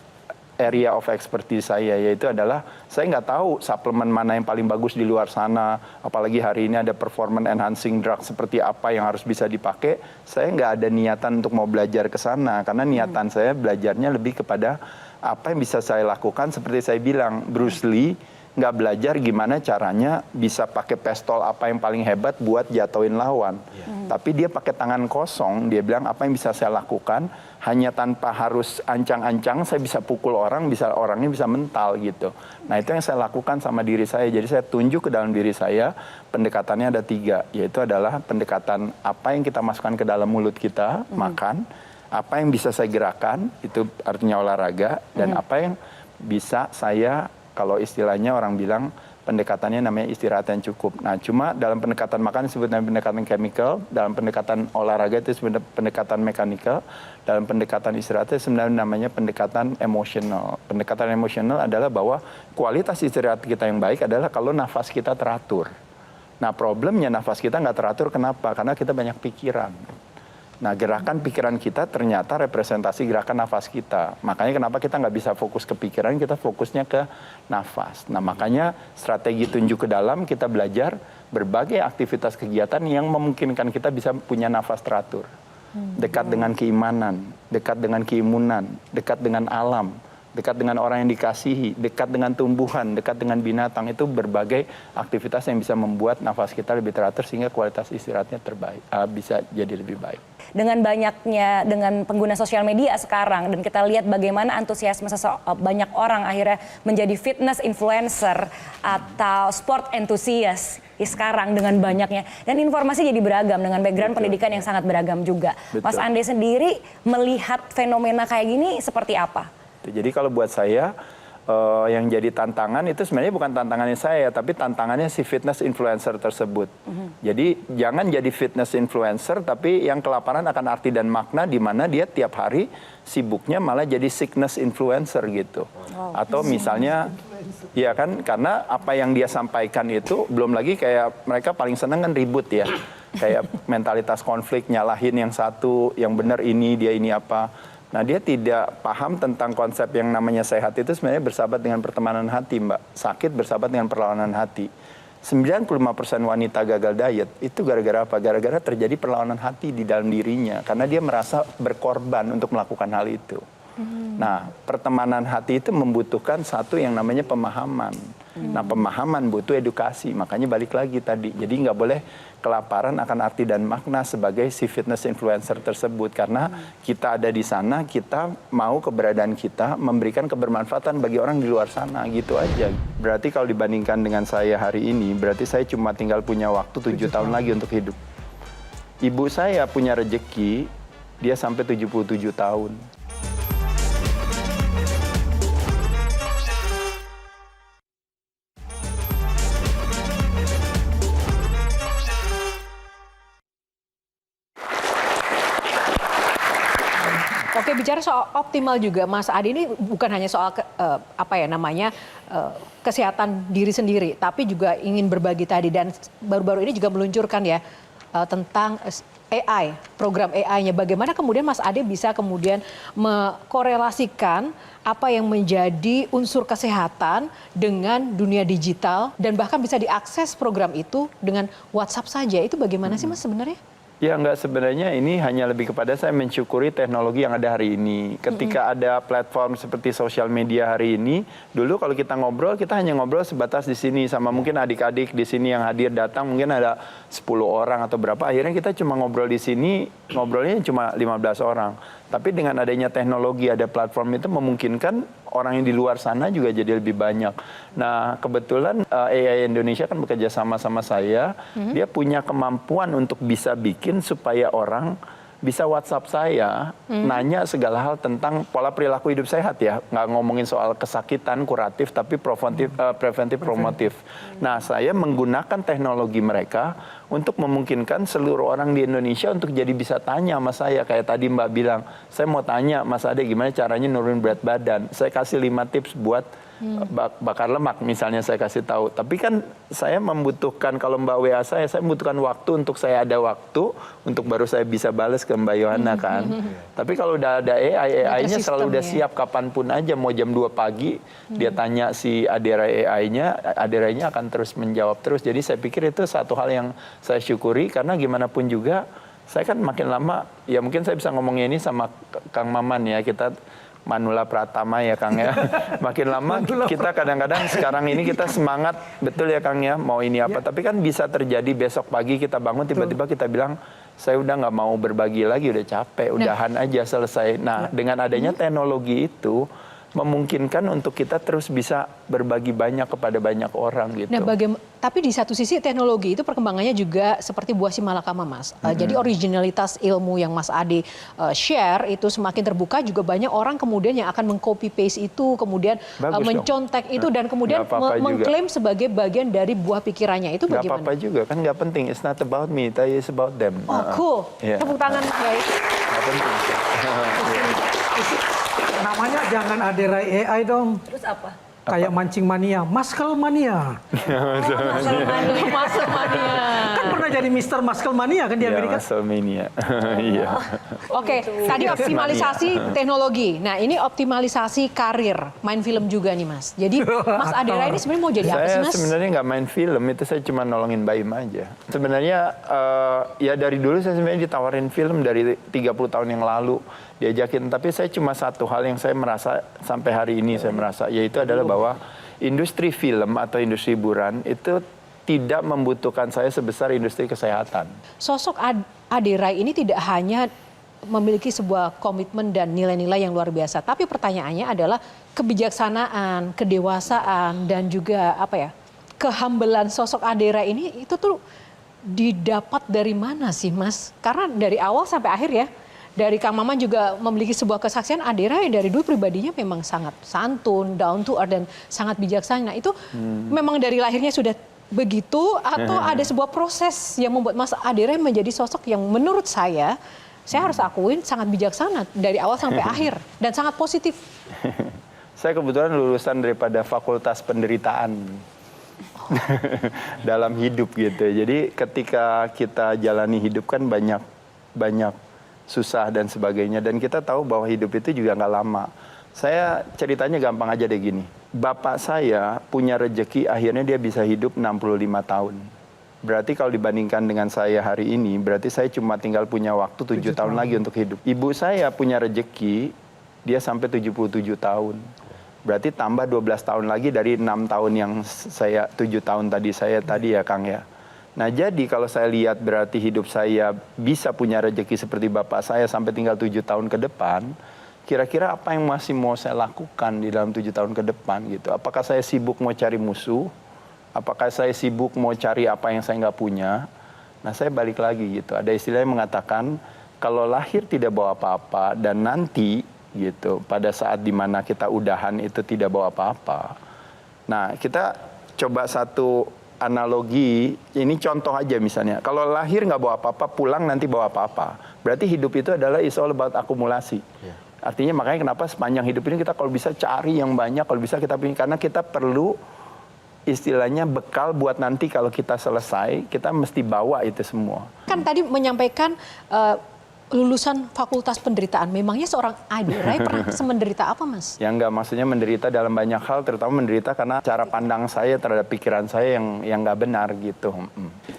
Area of expertise saya, yaitu adalah saya nggak tahu suplemen mana yang paling bagus di luar sana, apalagi hari ini ada performance enhancing drug seperti apa yang harus bisa dipakai. Saya nggak ada niatan untuk mau belajar ke sana, karena niatan saya belajarnya lebih kepada apa yang bisa saya lakukan. Seperti saya bilang, Bruce Lee nggak belajar gimana caranya bisa pakai pistol apa yang paling hebat buat jatuhin lawan. Tapi dia pakai tangan kosong, dia bilang apa yang bisa saya lakukan, hanya tanpa harus ancang-ancang saya bisa pukul orang, orangnya bisa mental gitu. Nah itu yang saya lakukan sama diri saya. Jadi saya tunjuk ke dalam diri saya, pendekatannya ada 3, yaitu adalah pendekatan apa yang kita masukkan ke dalam mulut kita, makan, apa yang bisa saya gerakan, itu artinya olahraga, dan apa yang bisa saya, kalau istilahnya orang bilang, pendekatannya namanya istirahat yang cukup. Nah, cuma dalam pendekatan makan disebut pendekatan chemical, dalam pendekatan olahraga itu disebut pendekatan mechanical, dalam pendekatan istirahat itu sebenarnya namanya pendekatan emosional. Pendekatan emosional adalah bahwa kualitas istirahat kita yang baik adalah kalau nafas kita teratur. Nah, problemnya nafas kita nggak teratur, kenapa? Karena kita banyak pikiran. Nah, gerakan pikiran kita ternyata representasi gerakan nafas kita. Makanya kenapa kita nggak bisa fokus ke pikiran, kita fokusnya ke nafas. Nah, makanya strategi tunjuk ke dalam, kita belajar berbagai aktivitas kegiatan yang memungkinkan kita bisa punya nafas teratur. Dekat dengan keimanan, dekat dengan keimunan, dekat dengan alam, dekat dengan orang yang dikasihi, dekat dengan tumbuhan, dekat dengan binatang. Itu berbagai aktivitas yang bisa membuat nafas kita lebih teratur sehingga kualitas istirahatnya terbaik, bisa jadi lebih baik. Dengan banyaknya, dengan pengguna sosial media sekarang, dan kita lihat bagaimana antusiasme banyak orang akhirnya menjadi fitness influencer atau sport enthusiast sekarang dengan banyaknya. Dan informasi jadi beragam dengan background pendidikan yang sangat beragam juga. Mas Ande sendiri melihat fenomena kayak gini seperti apa? Jadi kalau buat saya, yang jadi tantangan itu sebenarnya bukan tantangannya saya, tapi tantangannya si fitness influencer tersebut. Jadi jangan jadi fitness influencer, tapi yang kelaparan akan arti dan makna di mana dia tiap hari sibuknya malah jadi sickness influencer gitu. Atau misalnya, ya kan, karena apa yang dia sampaikan itu belum lagi kayak mereka paling seneng kan ribut ya. Kayak mentalitas konflik, nyalahin yang satu, yang benar ini, dia ini apa. Nah, dia tidak paham tentang konsep yang namanya sehat itu sebenarnya bersahabat dengan pertemanan hati, Mbak. Sakit bersahabat dengan perlawanan hati. 95% wanita gagal diet itu gara-gara apa? Gara-gara terjadi perlawanan hati di dalam dirinya. Karena dia merasa berkorban untuk melakukan hal itu. Nah, pertemanan hati itu membutuhkan satu yang namanya pemahaman. Nah, pemahaman butuh edukasi. Makanya balik lagi tadi. Jadi nggak boleh kelaparan akan arti dan makna sebagai si fitness influencer tersebut. Karena kita ada di sana, kita mau keberadaan kita memberikan kebermanfaatan bagi orang di luar sana, gitu aja. Berarti kalau dibandingkan dengan saya hari ini, berarti saya cuma tinggal punya waktu 7 tahun lagi untuk hidup. Ibu saya punya rejeki, dia sampai 77 tahun. Oke, bicara soal optimal juga, Mas Ade ini bukan hanya soal kesehatan diri sendiri, tapi juga ingin berbagi tadi, dan baru-baru ini juga meluncurkan ya tentang AI, program AI-nya. Bagaimana kemudian Mas Ade bisa kemudian mengkorelasikan apa yang menjadi unsur kesehatan dengan dunia digital, dan bahkan bisa diakses program itu dengan WhatsApp saja. Itu bagaimana sih Mas sebenarnya? Ya enggak, sebenarnya ini hanya lebih kepada saya mensyukuri teknologi yang ada hari ini. Ketika ada platform seperti sosial media hari ini, dulu kalau kita ngobrol, kita hanya ngobrol sebatas di sini sama mungkin adik-adik di sini yang hadir datang, mungkin ada 10 orang atau berapa. Akhirnya kita cuma ngobrol di sini, ngobrolnya cuma 15 orang. Tapi dengan adanya teknologi, ada platform itu memungkinkan orang yang di luar sana juga jadi lebih banyak. Nah, kebetulan AI Indonesia kan bekerja sama saya. Dia punya kemampuan untuk bisa bikin supaya orang bisa WhatsApp saya, nanya segala hal tentang pola perilaku hidup sehat ya. Nggak ngomongin soal kesakitan, kuratif, tapi preventif, promotif. Nah, saya menggunakan teknologi mereka untuk memungkinkan seluruh orang di Indonesia untuk jadi bisa tanya sama saya. Kayak tadi Mbak bilang, saya mau tanya Mas Ade gimana caranya nurunin berat badan. Saya kasih 5 tips buat bakar lemak misalnya, saya kasih tahu. Tapi kan saya membutuhkan, kalau Mbak WA saya membutuhkan waktu untuk saya ada waktu untuk baru saya bisa balas ke Mbak Yohana kan. Tapi kalau udah ada AI-nya selalu udah siap kapanpun aja, mau jam 2 pagi dia tanya si Adera AI-nya akan terus menjawab terus. Jadi saya pikir itu satu hal yang saya syukuri, karena gimana pun juga saya kan makin lama, ya mungkin saya bisa ngomongnya ini sama Kang Maman ya, kita Manula Pratama ya Kang ya. Makin lama kita kadang-kadang sekarang ini kita semangat betul ya Kang ya, mau ini apa. Tapi kan bisa terjadi besok pagi kita bangun tiba-tiba kita bilang saya udah nggak mau berbagi lagi, udah capek, udahan aja selesai. Nah dengan adanya teknologi itu memungkinkan untuk kita terus bisa berbagi banyak kepada banyak orang gitu. Nah, tapi di satu sisi teknologi itu perkembangannya juga seperti buah si malakama, Mas. Jadi originalitas ilmu yang Mas Ade share itu semakin terbuka, juga banyak orang kemudian yang akan meng-copy paste itu, kemudian mencontek itu dan kemudian mengklaim sebagai bagian dari buah pikirannya. Itu bagaimana? Gak apa-apa juga, kan nggak penting. It's not about me, it's about them. Oh, cool. Tepuk tangan, guys. Nggak penting. Namanya jangan Adera AI dong. Terus apa? Kayak mancing mania, muscle mania. Muscle mania. Kan pernah jadi Mr. Muscle Mania kan di Amerika? Muscle mania. Iya. Oke, tadi optimalisasi teknologi. Nah, ini optimalisasi karir, main film juga nih, Mas. Jadi Mas Adera ini sebenarnya mau jadi apa sih, Mas? Saya sebenarnya nggak main film, itu saya cuma nolongin Baim aja. Sebenarnya ya dari dulu saya sebenarnya ditawarin film dari 30 tahun yang lalu. Diajakin, tapi saya cuma satu hal yang saya merasa sampai hari ini saya merasa, yaitu adalah bahwa industri film atau industri hiburan itu tidak membutuhkan saya sebesar industri kesehatan. Sosok Adera ini tidak hanya memiliki sebuah komitmen dan nilai-nilai yang luar biasa, tapi pertanyaannya adalah kebijaksanaan, kedewasaan, dan juga kehambelan sosok Adera ini itu tuh didapat dari mana sih, Mas? Karena dari awal sampai akhir ya, dari Kang Maman juga memiliki sebuah kesaksian, Adera yang dari dulu pribadinya memang sangat santun, down to earth, dan sangat bijaksana. Nah, itu memang dari lahirnya sudah begitu, atau ada sebuah proses yang membuat Mas Adera menjadi sosok yang menurut saya harus akuin sangat bijaksana dari awal sampai akhir dan sangat positif. Saya kebetulan lulusan daripada Fakultas Penderitaan dalam hidup gitu. Jadi ketika kita jalani hidup kan banyak susah dan sebagainya, dan kita tahu bahwa hidup itu juga nggak lama. Saya ceritanya gampang aja deh gini. Bapak saya punya rejeki, akhirnya dia bisa hidup 65 tahun. Berarti kalau dibandingkan dengan saya hari ini, berarti saya cuma tinggal punya waktu 7 tahun lagi untuk hidup. Ibu saya punya rejeki, dia sampai 77 tahun. Berarti tambah 12 tahun lagi dari 6 tahun yang saya, 7 tahun tadi ya Kang ya. Nah jadi kalau saya lihat berarti hidup saya bisa punya rezeki seperti bapak saya sampai tinggal 7 tahun ke depan, kira-kira apa yang masih mau saya lakukan di dalam 7 tahun ke depan gitu. Apakah saya sibuk mau cari musuh? Apakah saya sibuk mau cari apa yang saya nggak punya? Nah saya balik lagi gitu, ada istilah yang mengatakan kalau lahir tidak bawa apa-apa dan nanti gitu pada saat dimana kita udahan itu tidak bawa apa-apa. Nah kita coba satu analogi, ini contoh aja misalnya, kalau lahir nggak bawa apa-apa, pulang nanti bawa apa-apa. Berarti hidup itu adalah is all about akumulasi. Artinya makanya kenapa sepanjang hidup ini kita kalau bisa cari yang banyak, kalau bisa kita punya, karena kita perlu istilahnya bekal buat nanti kalau kita selesai, kita mesti bawa itu semua. Kan tadi menyampaikan lulusan Fakultas Penderitaan. Memangnya seorang Ade Rai pernah semenderita apa, Mas? Ya enggak, maksudnya menderita dalam banyak hal, terutama menderita karena cara pandang saya terhadap pikiran saya yang nggak benar gitu.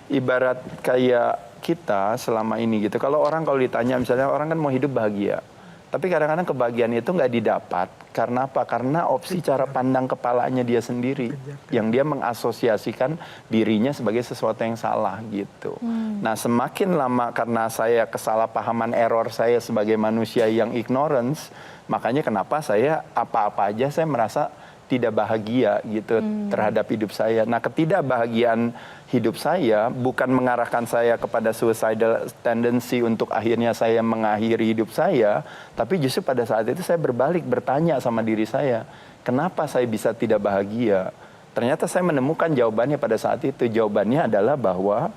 Ibarat kayak kita selama ini gitu, kalau ditanya misalnya orang kan mau hidup bahagia, tapi kadang-kadang kebahagiaan itu nggak didapat. Karena apa? Karena opsi cara pandang kepalanya dia sendiri. Yang dia mengasosiasikan dirinya sebagai sesuatu yang salah gitu. Nah semakin lama karena saya kesalahpahaman error saya sebagai manusia yang ignorance, makanya kenapa saya apa-apa aja saya merasa tidak bahagia gitu terhadap hidup saya. Nah ketidakbahagiaan hidup saya bukan mengarahkan saya kepada suicidal tendency untuk akhirnya saya mengakhiri hidup saya, tapi justru pada saat itu saya berbalik bertanya sama diri saya, kenapa saya bisa tidak bahagia? Ternyata saya menemukan jawabannya pada saat itu. Jawabannya adalah bahwa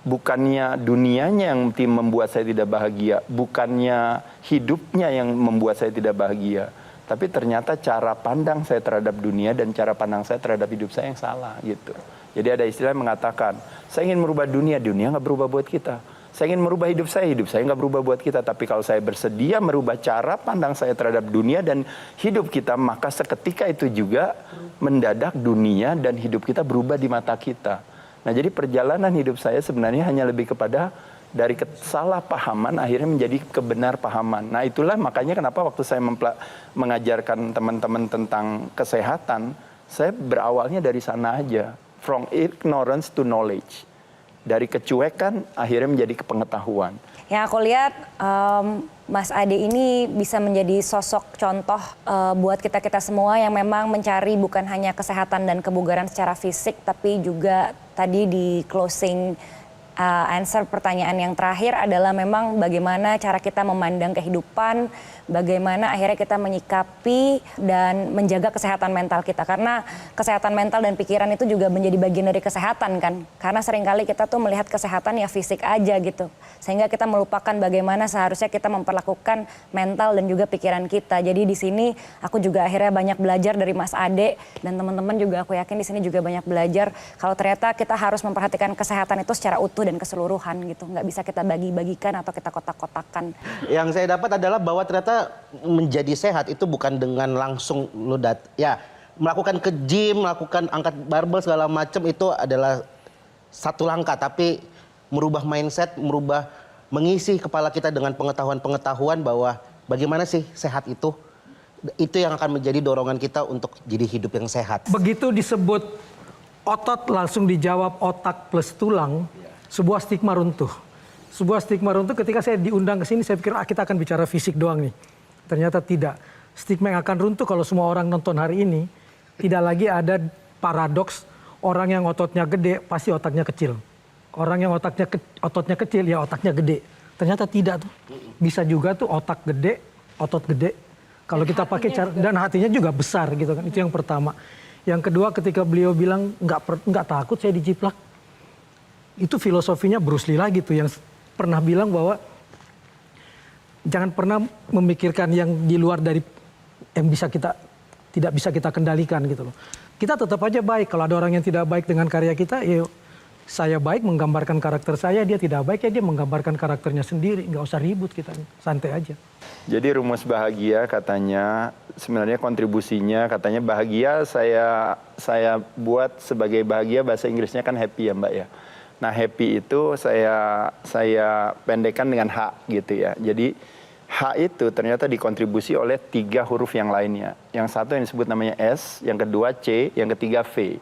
bukannya dunianya yang membuat saya tidak bahagia, bukannya hidupnya yang membuat saya tidak bahagia, tapi ternyata cara pandang saya terhadap dunia dan cara pandang saya terhadap hidup saya yang salah gitu. Jadi ada istilah yang mengatakan, saya ingin merubah dunia, dunia nggak berubah buat kita. Saya ingin merubah hidup saya nggak berubah buat kita. Tapi kalau saya bersedia merubah cara pandang saya terhadap dunia dan hidup kita, maka seketika itu juga mendadak dunia dan hidup kita berubah di mata kita. Nah jadi perjalanan hidup saya sebenarnya hanya lebih kepada dari kesalahpahaman akhirnya menjadi kebenarpahaman. Nah itulah makanya kenapa waktu saya mengajarkan teman-teman tentang kesehatan, saya berawalnya dari sana aja. From ignorance to knowledge. Dari kecuekan akhirnya menjadi kepengetahuan. Yang aku lihat Mas Ade ini bisa menjadi sosok contoh buat kita-kita semua yang memang mencari bukan hanya kesehatan dan kebugaran secara fisik, tapi juga tadi di closing answer pertanyaan yang terakhir adalah memang bagaimana cara kita memandang kehidupan, bagaimana akhirnya kita menyikapi dan menjaga kesehatan mental kita. Karena kesehatan mental dan pikiran itu juga menjadi bagian dari kesehatan kan. Karena seringkali kita tuh melihat kesehatan ya fisik aja gitu. Sehingga kita melupakan bagaimana seharusnya kita memperlakukan mental dan juga pikiran kita. Jadi di sini aku juga akhirnya banyak belajar dari Mas Ade dan teman-teman juga aku yakin di sini juga banyak belajar kalau ternyata kita harus memperhatikan kesehatan itu secara utuh dan keseluruhan gitu. Nggak bisa kita bagi-bagikan atau kita kotak-kotakan. Yang saya dapat adalah bahwa ternyata menjadi sehat itu bukan dengan langsung melakukan ke gym, melakukan angkat barbel segala macam itu adalah satu langkah, tapi merubah mindset, mengisi kepala kita dengan pengetahuan-pengetahuan bahwa bagaimana sih sehat itu yang akan menjadi dorongan kita untuk jadi hidup yang sehat. Begitu disebut otot langsung dijawab otak plus tulang, sebuah stigma runtuh. Sebuah stigma runtuh ketika saya diundang ke sini saya pikir kita akan bicara fisik doang nih. Ternyata tidak. Stigma yang akan runtuh kalau semua orang nonton hari ini, tidak lagi ada paradoks orang yang ototnya gede pasti otaknya kecil. Orang yang ototnya kecil ya otaknya gede. Ternyata tidak tuh. Bisa juga tuh otak gede, otot gede. Kalau kita pakai cara dan hatinya juga besar gitu kan. Itu yang pertama. Yang kedua ketika beliau bilang nggak takut saya dijiplak. Itu filosofinya Bruce Lee lagi tuh yang pernah bilang bahwa jangan pernah memikirkan yang di luar dari yang tidak bisa kita kendalikan gitu loh. Kita tetap aja baik. Kalau ada orang yang tidak baik dengan karya kita, ya saya baik menggambarkan karakter saya, dia tidak baik ya dia menggambarkan karakternya sendiri. Nggak usah ribut kita, santai aja. Jadi rumus bahagia katanya sebenarnya kontribusinya katanya bahagia saya buat sebagai bahagia bahasa Inggrisnya kan happy ya Mbak ya. Nah happy itu saya pendekkan dengan H gitu ya. Jadi H itu ternyata dikontribusi oleh 3 huruf yang lainnya. Yang satu yang disebut namanya S, yang kedua C, yang ketiga V.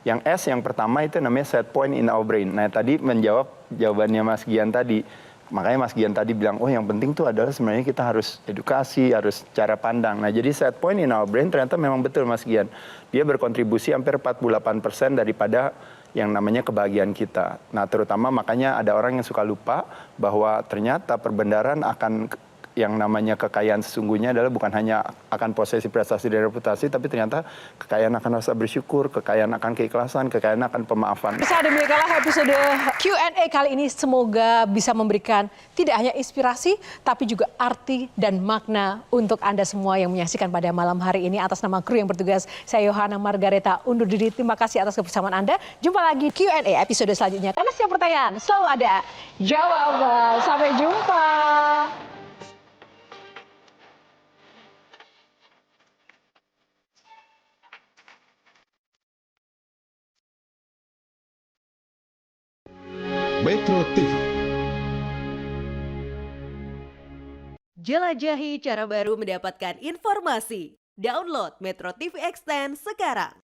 Yang S yang pertama itu namanya set point in our brain. Nah tadi menjawab jawabannya Mas Gian tadi. Makanya Mas Gian tadi bilang, oh yang penting tuh adalah sebenarnya kita harus edukasi, harus cara pandang. Nah jadi set point in our brain ternyata memang betul Mas Gian. Dia berkontribusi hampir 48% daripada yang namanya kebahagiaan kita. Nah terutama makanya ada orang yang suka lupa bahwa ternyata perbendaharaan akan yang namanya kekayaan sesungguhnya adalah bukan hanya akan posesi, prestasi, dan reputasi, tapi ternyata kekayaan akan rasa bersyukur, kekayaan akan keikhlasan, kekayaan akan pemaafan. Demikianlah episode Q&A kali ini, semoga bisa memberikan tidak hanya inspirasi, tapi juga arti dan makna untuk Anda semua yang menyaksikan pada malam hari ini. Atas nama kru yang bertugas, saya Yohana Margareta undur diri. Terima kasih atas kebersamaan Anda. Jumpa lagi Q&A episode selanjutnya. Karena setiap pertanyaan selalu ada jawaban. Sampai jumpa. Metro TV. Jelajahi cara baru mendapatkan informasi. Download Metro TV Extend sekarang.